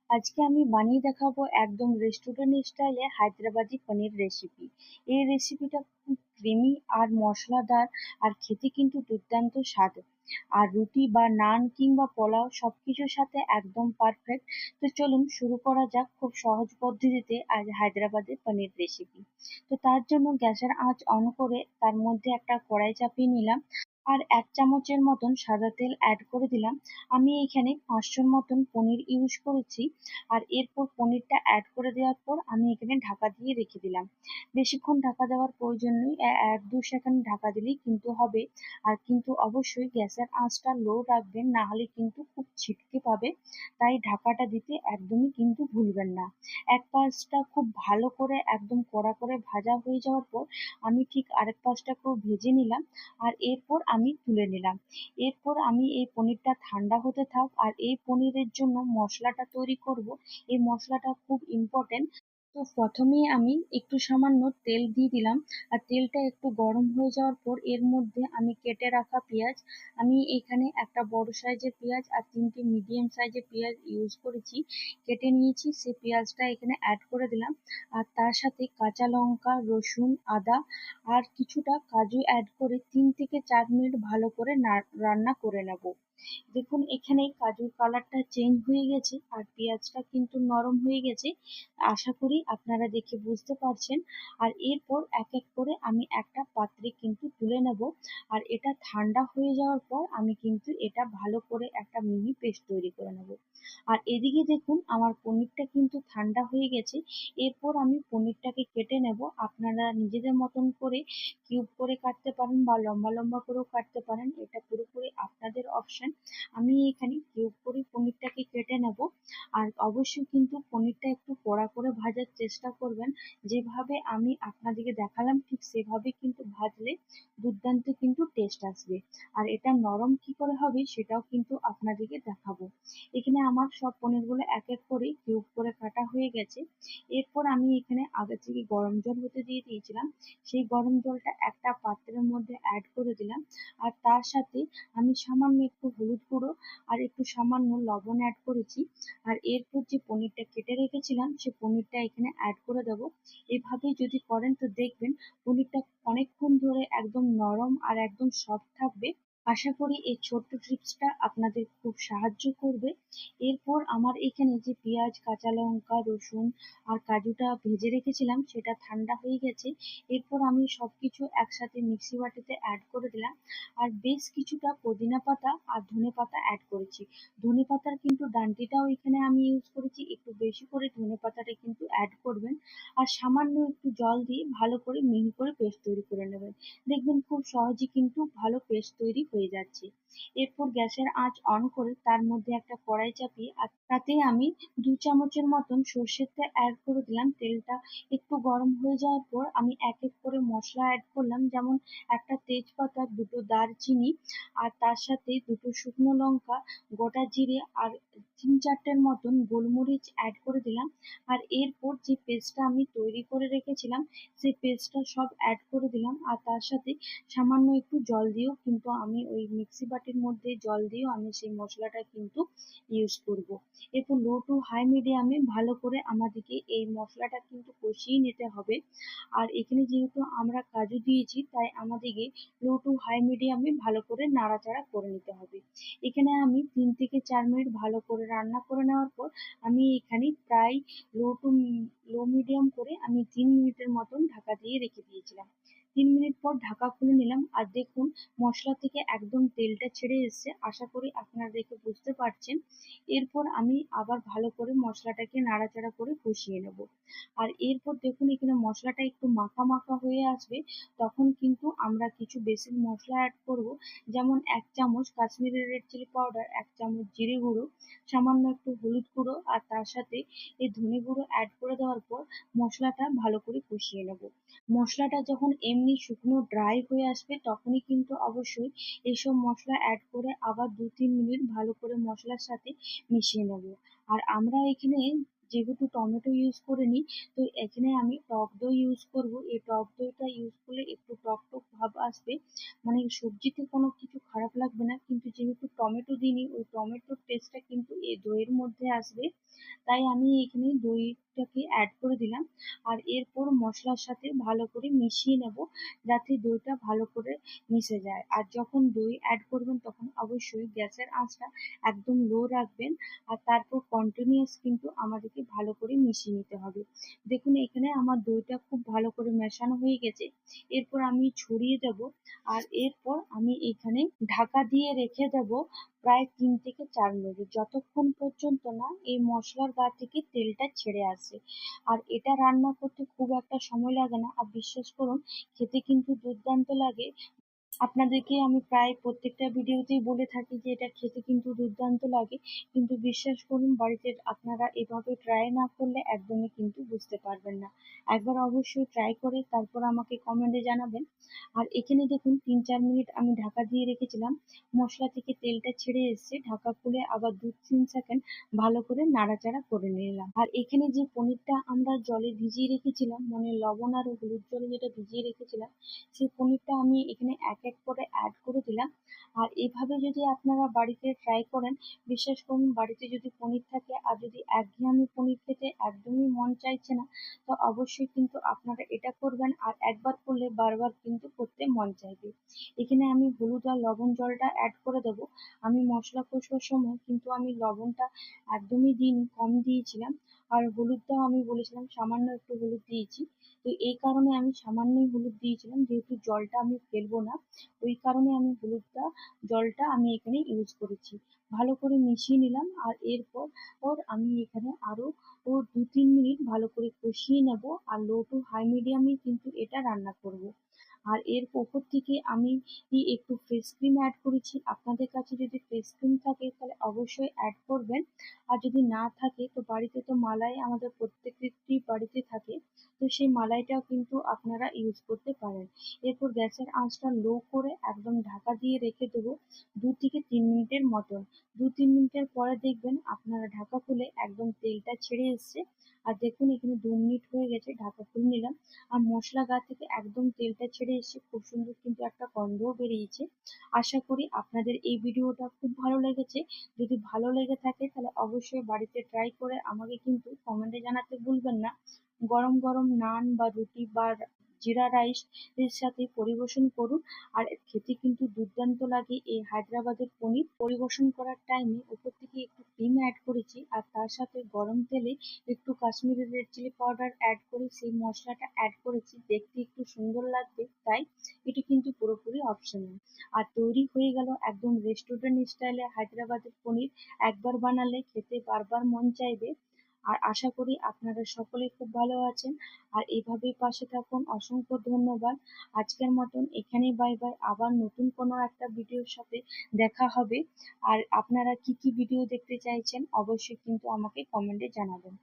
আজকে আমি বানিয়ে দেখাবো একদম রেস্টুরেন্ট স্টাইলে হায়দ্রাবাদি পনির রেসিপি। এই রেসিপিটা খুব ক্রিমি আর মশলাদার, আর খেতে কিন্তু দুর্দান্ত স্বাদ। আর রুটি বা নান কিংবা পোলাও সবকিছুর সাথে একদম পারফেক্ট। তো চলুন শুরু করা যাক খুব সহজ পদ্ধতিতে আজ হায়দ্রাবাদি পনির রেসিপি। তো তার জন্য গ্যাসের আঁচ অন করে তার মধ্যে একটা কড়াই চাপিয়ে নিলাম, আর 1 চামচের মতন সাদা তেল অ্যাড করে দিলাম। আমি এখানে 500 মতন পনির ইউজ করেছি। আর এরপর পনিরটা অ্যাড করে দেওয়ার পর আমি এখানে ঢাকা দিয়ে রেখে দিলাম। বেশিক্ষণ ঢাকা দেওয়ার প্রয়োজন নেই, 1-2 সেকেন্ড ঢাকা দিলেই কিন্তু হবে। আর কিন্তু অবশ্যই গ্যাসের আঁচটা লো রাখবেন, না হলে কিন্তু খুব ছিটকে পাবে। তাই ঢাকাটা দিতে একদমই কিন্তু ভুলবেন না। এক পাশটা খুব ভালো করে একদম কড়া করে ভাজা হয়ে যাওয়ার পর আমি ঠিক আরেক পাশটাকেও ভেজে নিলাম, আর এরপর আমি তুলে নিলাম। এরপর আমি এই পনিরটা ঠান্ডা হতে থাক, আর এই পনিরের জন্য মশলাটা তৈরি করব। এই মশলাটা খুব ইম্পর্টেন্ট। তো প্রথমেই আমি একটু সামান্য তেল দিয়ে দিলাম, আর তেলটা একটু গরম হয়ে যাওয়ার পর এর মধ্যে আমি কেটে রাখা পেঁয়াজ, আমি এখানে একটা বড় সাইজের পেঁয়াজ আর 3টে মিডিয়াম সাইজের পেঁয়াজ ইউজ করেছি, কেটে নিয়েছি। সেই পেঁয়াজটা এখানে অ্যাড করে দিলাম, আর তার সাথে কাঁচা লঙ্কা, রসুন, আদা আর কিছুটা কাজু অ্যাড করে 3 থেকে 4 মিনিট ভালো করে রান্না করে নেব। দেখুন এখানে কাজুর কালারটা চেঞ্জ হয়ে গেছে আর পেঁয়াজটা কিন্তু নরম হয়ে গেছে। আশা করি আপনারা দেখে বুঝতে পারছেন। আর এরপর এক এক করে আমি একটা পাত্রে কিন্তু তুলে নেব। আর এটা ঠান্ডা হয়ে যাওয়ার পর আমি কিন্তু এটা ভালো করে একটা মিহি পেস্ট তৈরি করে নেব। আর এদিকে দেখুন আমার পনিরটা কিন্তু ঠান্ডা হয়ে গেছে। এরপর আমি পনিরটাকে কেটে নেব। আপনারা নিজেদের মতন করে কিউব করে কাটতে পারেন বা লম্বা লম্বা করেও কাটতে পারেন, এটা পুরোপুরি আপনাদের অপশন। আমি এখানে কিউব করে পনিরটাকে কেটে নেব। আর অবশ্যই কিন্তু পনিরটা একটু কড়া করে ভাজার চেষ্টা করবেন। যেভাবে আমি আপনাদেরকে দেখালাম ঠিক সেভাবে কিন্তু ভাজলে দুর্দান্ত কিন্তু টেস্ট আসবে। আর এটা নরম কি করে হবে সেটাও কিন্তু আপনাদেরকে দেখাবো। এখানে আমার সব পনিরগুলো এক এক করে কিউব করে কাটা হয়ে গেছে। এরপর আমি এখানে আগে থেকে গরম জল হতে দিয়ে দিয়েছিলাম, সেই গরম জলটা একটা পাত্রের মধ্যে অ্যাড করে দিলাম। আর তার সাথে আমি সামান্য একটু হলুদ গুঁড়ো আর একটু সামান্য লবণ অ্যাড করেছি। আর এরপর যে পনিরটা কেটে রেখেছিলাম সে পনিরটা এখানে অ্যাড করে দেব। এভাবে যদি করেন তো দেখবেন পনিরটা অনেকক্ষণ ধরে একদম নরম আর একদম সফট থাকবে। আশা করি এই ছোট্ট টিপসটা আপনাদের খুব সাহায্য করবে। এরপর আমার এখানে যে পেঁয়াজ, কাঁচা লঙ্কা, রসুন আর কাজুটা ভেজে রেখেছিলাম সেটা ঠান্ডা হয়ে গেছে। এরপর আমি সবকিছু একসাথে মিক্সি বাটিতে অ্যাড করে দিলাম। আর বেশ কিছুটা পুদিনা পাতা আর ধনে পাতা অ্যাড করেছি। ধনে পাতার কিন্তু ডান্ডিটাও এখানে আমি ইউজ করেছি, একটু বেশি করে ধনে পাতাটা কিন্তু অ্যাড করবেন। আর সামান্য একটু জল দিয়ে ভালো করে মিহি করে পেস্ট তৈরি করে নেবেন। দেখবেন খুব সহজে কিন্তু ভালো পেস্ট তৈরি হয়ে যাচ্ছে। এরপর গ্যাসের আঁচ অন করে তার মধ্যে একটা কড়াই চাপিয়ে আর তাতে আমি 2 চামচের মতন সর্ষের তেল অ্যাড করে দিলাম। তেলটা একটু গরম হয়ে যাওয়ার পর আমি এক এক করে মশলা অ্যাড করলাম, যেমন একটা তেজপাতা, দুটো দারচিনি আর তার সাথে দুটো শুকনো লঙ্কা, গোটা জিরে আর 3-4টের মতন গোলমরিচ অ্যাড করে দিলাম। আর এরপর যে পেস্টটা আমি তৈরি করে রেখেছিলাম সেই পেস্টটা সব অ্যাড করে দিলাম। আর তার সাথে সামান্য একটু জল দিয়েও কিন্তু আমি ওই মিক্সি বাটির মধ্যে জল দিয়েও আমি সেই মশলাটা কিন্তু ইউজ করব। এরপর লো টু হাই মিডিয়ামে ভালো করে আমাদেরকে এই মশলাটা কিন্তু কষিয়ে নিতে হবে। আর এখানে যেহেতু আমরা কাজু দিয়েছি তাই আমাদেরকে লো টু হাই মিডিয়ামে ভালো করে নাড়াচাড়া করে নিতে হবে। এখানে আমি 3 থেকে 4 মিনিট ভালো করে রান্না করে নেওয়ার পর আমি এখানে প্রায় লো মিডিয়াম করে আমি 3 মিনিটের মতন ঢাকা দিয়ে রেখে দিয়েছিলাম। 3 মিনিট পর ঢাকা খুলে নিলাম, আর দেখুন মশলা থেকে একদম তেলটা ছেড়ে এসেছে। আশা করি আপনারা দেখে বুঝতে পারছেন। এরপর আমি আবার ভালো করে মশলাটাকে নাড়াচাড়া করে কষিয়ে নেব। আর এরপর দেখুন এখানে মশলাটা একটু মাখা মাখা হয়ে আসবে, তখন কিন্তু আমরা কিছু বেসিক মশলা অ্যাড করব। যেমন 1 চামচ কাশ্মীরি রেড চিলি পাউডার, 1 চামচ জিরে গুঁড়ো, সামান্য একটু হলুদ গুঁড়ো আর তার সাথে এই ধনে গুঁড়ো অ্যাড করে দেওয়ার পর মশলাটা ভালো করে কষিয়ে নেব। মশলাটা যখন এমনি শুকনো ড্রাই হয়ে আসবে তখনই কিন্তু অবশ্যই এইসব মশলা অ্যাড করে আবার 2-3 মিনিট ভালো করে মশলার সাথে মিশিয়ে নেব। আর আমরা এখানে যেহেতু টমেটো ইউজ করিনি, তো এখানে আমি টক দই ইউজ করব। এই টক দইটা ইউজ করলে একটু টক টক ভাব আসবে, মানে সবজিতে কোনো কিছু খারাপ লাগবে না, কিন্তু যেহেতু টমেটো দিইনি ওই টমেটোর টেস্টটা কিন্তু এই দইয়ের মধ্যে আসবে। তাই আমি এখানে দইটাকে অ্যাড করে দিলাম, আর এরপর মশলার সাথে ভালো করে মিশিয়ে নেব, যাতে দইটা ভালো করে মিশে যায়। আর যখন দই অ্যাড করবেন তখন অবশ্যই গ্যাসের আঁচটা একদম লো রাখবেন, আর তারপর কন্টিনিউয়াস কিন্তু আমাদেরকে ভালো করে মিশিয়ে নিতে হবে। দেখুন এখানে আমার দইটা খুব ভালো করে মেশানো হয়ে গেছে। এরপর আমি ছড়িয়ে দেব, আর এরপর আমি এখানে ঢাকা দিয়ে রেখে দেব প্রায় 3 থেকে 4 মিনিট, যতক্ষণ পর্যন্ত না এই মশলার গা থেকে তেলটা ছেড়ে আসে। আর এটা রান্না করতে খুব একটা সময় লাগে না, আর বিশ্বাস করুন খেতে কিন্তু দুর্দান্ত লাগে। আপনাদেরকে আমি প্রায় প্রত্যেকটা ভিডিওতেই বলে থাকি যে এটা খেতে কিন্তু দুর্দান্ত লাগে, কিন্তু বিশ্বাস করুন বাড়িতে আপনারা এভাবে ট্রাই না করলে একদমই কিন্তু বুঝতে পারবেন না। একবার অবশ্যই ট্রাই করে তারপর আমাকে কমেন্টে জানাবেন। আর এখানে দেখুন 3-4 মিনিট আমি ঢাকা দিয়ে রেখেছিলাম, মশলা থেকে তেলটা ছেড়ে এসেছে, ঢাকা খুলে আবার 2-3 সেকেন্ড ভালো করে নাড়াচাড়া করে নিলাম। আর এখানে যে পনিরটা আমরা জলে ভিজিয়ে রেখেছিলাম, মানে লবণ আর হলুদ জলে যেটা ভিজিয়ে রেখেছিলাম, সেই পনিরটা আমি এখানে এক এক করে অ্যাড করে দিলাম। আর এভাবে যদি আপনারা বাড়িতে ট্রাই করেন, বিশ্বাস করুন বাড়িতে যদি পনির থাকে আর যদি একঘেয়েমি পনির খেতে একদমই মন চাইছে না, তো অবশ্যই কিন্তু আপনারা এটা করবেন, আর একবার করলে বারবার কিন্তু করতে মন চাইবে। এখানে আমি হলুদ আর লবণ জলটা অ্যাড করে দেবো। আমি মশলা কষার সময় কিন্তু আমি লবণটা একদমই দিইনি, কম দিয়েছিলাম। আর হলুদটাও আমি বলেছিলাম সামান্য একটু হলুদ দিয়েছি। তো এই কারণে আমি সামান্যই হলুদ দিয়েছিলাম, যেহেতু জলটা আমি ফেলবো না, ওই কারণে আমি জলটা আমি এখানে ইউজ করেছি। ভালো করে মিশিয়ে নিলাম, আর এরপর আমি এখানে আরো 2-3 মিনিট ভালো করে কষিয়ে নেব, আর লো টু হাই মিডিয়ামে কিন্তু এটা রান্না করব। আর এর ওপর থেকে আমি একটু ফ্রেশ ক্রিম অ্যাড করেছি। আপনাদের কাছে যদি ফ্রেশ ক্রিম থাকে তাহলে অবশ্যই অ্যাড করবেন, আর যদি না থাকে তো বাড়িতে তো মালাই আমাদের প্রত্যেকেরই বাড়িতে থাকে, তো সেই মালাইটাও কিন্তু আপনারা ইউজ করতে পারেন। এরপর গ্যাসের আঁচটা লো করে একদম ঢাকা দিয়ে রেখে দেবো 2 থেকে 3 মিনিটের মতন। 2-3 মিনিটের পরে দেখবেন আপনারা ঢাকা খুলে একদম তেলটা ছেড়ে এসছে। আর দেখুন এখানে 2 মিনিট হয়ে গেছে, ঢাকা খুলে নিলাম, আর মশলা গা থেকে একদম তেলটা ছেড়ে এসছে, খুব সুন্দর কিন্তু একটা গন্ধও বেরিয়েছে। আশা করি আপনাদের এই ভিডিওটা খুব ভালো লেগেছে। যদি ভালো লেগে থাকে তাহলে অবশ্যই বাড়িতে ট্রাই করে আমাকে কিন্তু কমেন্টে জানাতে ভুলবেন না। গরম গরম নান বা রুটি বা জিরা রাইস এর সাথে পরিবেশন করুন, আর খেতে কিন্তু দুর্দান্ত লাগে। এই হায়দ্রাবাদের পনির পরিবেশন করার টাইমে উপর থেকে একটু ক্রিম অ্যাড করেছি, আর তার সাথে গরম তেলে একটু Kashmiri red chilli powder add করে সেই মশলাটা অ্যাড করেছি, দেখতে একটু সুন্দর লাগবে তাই। এটি কিন্তু পুরোপুরি অপশনাল। আর তৈরি হয়ে গেল একদম রেস্টুরেন্ট স্টাইলে হায়দ্রাবাদের পনির। একবার বানালে খেতে বারবার মন চাইবে। আর আশা করি আপনারা সকলে খুব ভালো আছেন, আর এভাবেই পাশে থাকুন। অসংখ্য ধন্যবাদ। আজকের মতন এখানেই বাই বাই, আবার নতুন কোনো একটা ভিডিওর সাথে দেখা হবে। আর আপনারা কি কি ভিডিও দেখতে চাইছেন অবশ্যই কিন্তু আমাকে কমেন্টে জানাবেন।